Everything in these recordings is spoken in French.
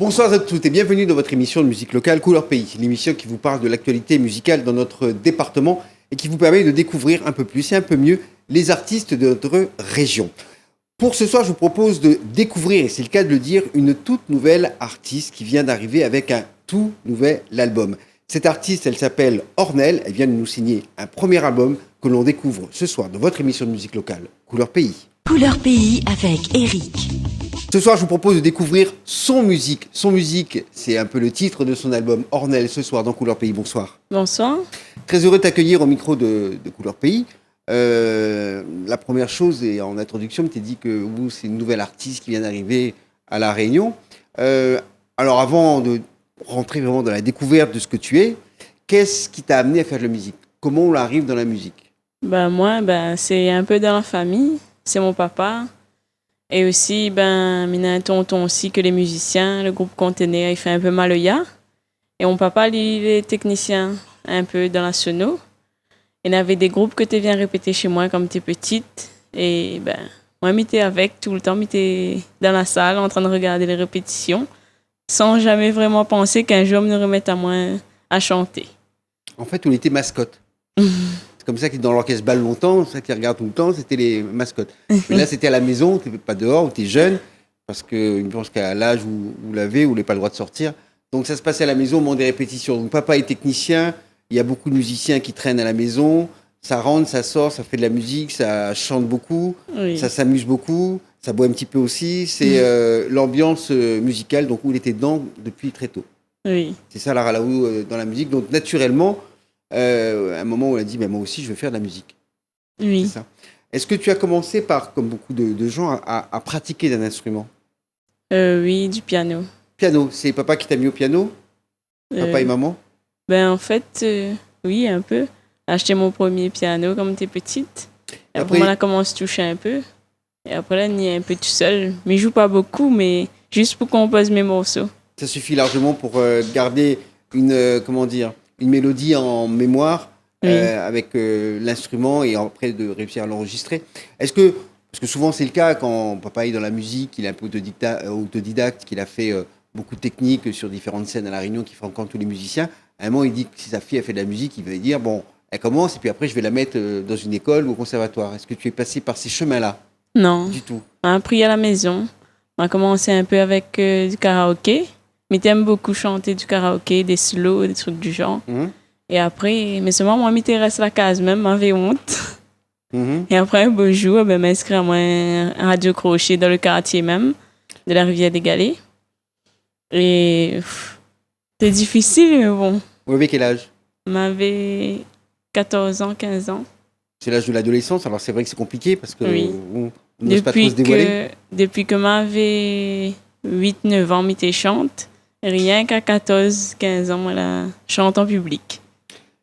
Bonsoir à toutes et bienvenue dans votre émission de musique locale Couleur Pays, l'émission qui vous parle de l'actualité musicale dans notre département et qui vous permet de découvrir un peu plus et un peu mieux les artistes de notre région. Pour ce soir, je vous propose de découvrir, et c'est le cas de le dire, une toute nouvelle artiste qui vient d'arriver avec un tout nouvel album. Cette artiste, elle s'appelle Ornelle, elle vient de nous signer un premier album que l'on découvre ce soir dans votre émission de musique locale Couleur Pays. Couleur Pays avec Eric. Ce soir, je vous propose de découvrir son musique. Son musique, c'est un peu le titre de son album Ornelle, ce soir dans Couleur Pays. Bonsoir. Bonsoir. Très heureux de t'accueillir au micro de Couleur Pays. La première chose, et en introduction, tu t'es dit que vous, c'est une nouvelle artiste qui vient d'arriver à La Réunion. Alors, avant de rentrer vraiment dans la découverte de ce que tu es, qu'est-ce qui t'a amené à faire de la musique? Comment on arrive dans la musique? Moi, c'est un peu dans la famille. C'est mon papa. Et aussi, il y a un tonton aussi que les musiciens, le groupe Conteneur, il fait un peu Maloya. Et mon papa, lui, il est technicien un peu dans la sono. Il y avait des groupes que tu viens répéter chez moi quand tu es petite. Et moi, j'étais avec tout le temps, j'étais dans la salle en train de regarder les répétitions, sans jamais vraiment penser qu'un jour, me remette à moi à chanter. En fait, on était mascotte. C'est comme ça que dans l'orchestre balle longtemps, c'est ça qu'ils regardent tout le temps, c'était les mascottes. Mais là, c'était à la maison, tu n'étais pas dehors, tu es jeune, parce que je pense qu'à l'âge où vous l'avez, vous n'avez pas le droit de sortir. Donc ça se passait à la maison au moment des répétitions. Donc papa est technicien, il y a beaucoup de musiciens qui traînent à la maison, ça rentre, ça sort, ça fait de la musique, ça chante beaucoup, Oui. ça s'amuse beaucoup, ça boit un petit peu aussi. C'est l'ambiance musicale, donc où il était dedans depuis très tôt. Oui. C'est ça la Ralaou dans la musique. Donc naturellement, à un moment où elle a dit moi aussi je veux faire de la musique. Oui. C'est ça. Est-ce que tu as commencé par, comme beaucoup de gens, à pratiquer d'un instrument? Oui, du piano. Piano, c'est papa qui t'a mis au piano? Papa et maman? En fait, oui, un peu. Acheté mon premier piano quand j'étais petite. Et après, on a commencé à toucher un peu. Et après, là, on est un peu tout seul. Mais je joue pas beaucoup, mais juste pour composer mes morceaux. Ça suffit largement pour garder une mélodie en mémoire avec l'instrument et après de réussir à l'enregistrer. Parce que souvent c'est le cas quand papa est dans la musique, il est un peu autodidacte, qu'il a fait beaucoup de techniques sur différentes scènes à La Réunion qui font tous les musiciens. À un moment, il dit que si sa fille a fait de la musique, il va dire elle commence et puis après je vais la mettre dans une école ou au conservatoire. Est-ce que tu es passé par ces chemins-là? Non. Du tout. On a appris à la maison. On a commencé un peu avec du karaoké. Mais t'aimes beaucoup chanter du karaoké, des slows, des trucs du genre. Et après, mais seulement moi, m'intéresse la case même, m'avais honte. Et après, un beau jour, m'inscris à moi un radio crochet dans le quartier même, de la Rivière des Galets. Et c'était difficile, mais bon. Vous avez quel âge? M'avais 14 ans, 15 ans. C'est l'âge de l'adolescence, alors c'est vrai que c'est compliqué parce que Oui. on n'ose pas trop se dévoiler. Depuis que m'avais 8-9 ans, m'étais chante. Rien qu'à 14-15 ans, elle chante en public.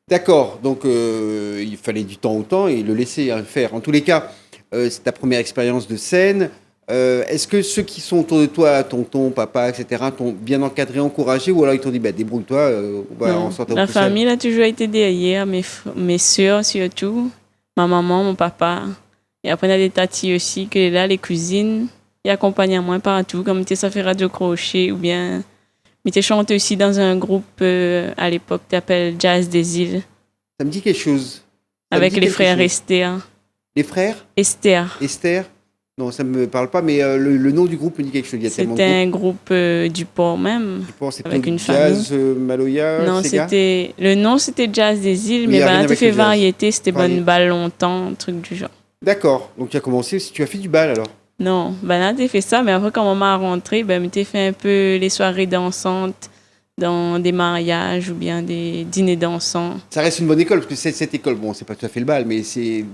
D'accord, donc il fallait du temps au temps et le laisser faire. En tous les cas, c'est ta première expérience de scène. Est-ce que ceux qui sont autour de toi, tonton, papa, etc., t'ont bien encadré, encouragé, ou alors ils t'ont dit débrouille-toi, on s'entend La tout seul. famille a toujours été derrière, mes soeurs surtout, ma maman, mon papa. Et après, on a des tatis aussi, que là, les cousines, ils accompagnent moi partout, comme ça fait radio crochet ou bien. Mais tu chanté aussi dans un groupe à l'époque, tu t'appelles Jazz des Îles. Ça me dit quelque chose. Avec les frères Esther. Les frères Esther. Esther? Non, ça ne me parle pas, mais le nom du groupe me dit quelque chose. C'était un groupe du port même. Du port, c'est avec une Jazz, famille. Maloya, Non, Sega? Le nom c'était Jazz des Îles, Oui, mais rien tu avec fait le jazz. variété, c'était Variété. bonne balle longtemps, un truc du genre. D'accord, donc tu as commencé, tu as fait du bal alors? Non, là, t'as fait ça, mais après, quand maman a rentré, t'as fait un peu les soirées dansantes dans des mariages ou bien des dîners dansants. Ça reste une bonne école, parce que cette école, c'est pas tout à fait le bal, mais c'est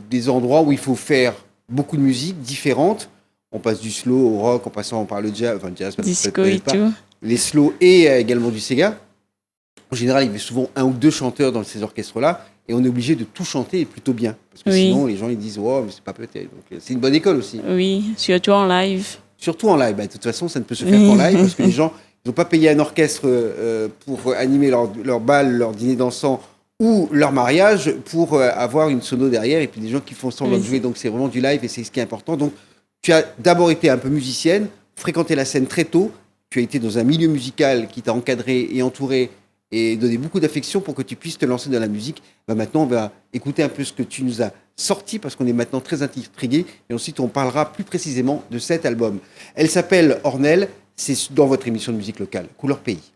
des endroits où il faut faire beaucoup de musique différente. On passe du slow au rock, en passant par le jazz, Disco et tout. Les slow et également du Sega. En général, il y avait souvent un ou deux chanteurs dans ces orchestres-là, et on est obligé de tout chanter et plutôt bien. Parce que sinon, les gens ils disent, mais c'est pas peut-être. Donc, c'est une bonne école aussi. Oui, surtout en live. Surtout en live. De toute façon, ça ne peut se faire qu'en live, parce que les gens n'ont pas payé un orchestre pour animer leur bal, leur dîner dansant ou leur mariage pour avoir une sono derrière et puis des gens qui font semblant de jouer. Donc, c'est vraiment du live et c'est ce qui est important. Donc, tu as d'abord été un peu musicienne, fréquenté la scène très tôt tu as été dans un milieu musical qui t'a encadré et entouré et donné beaucoup d'affection pour que tu puisses te lancer dans la musique. Maintenant, on va écouter un peu ce que tu nous as sorti parce qu'on est maintenant très intrigués et ensuite on parlera plus précisément de cet album. Elle s'appelle Ornelle, c'est dans votre émission de musique locale, Couleur Pays.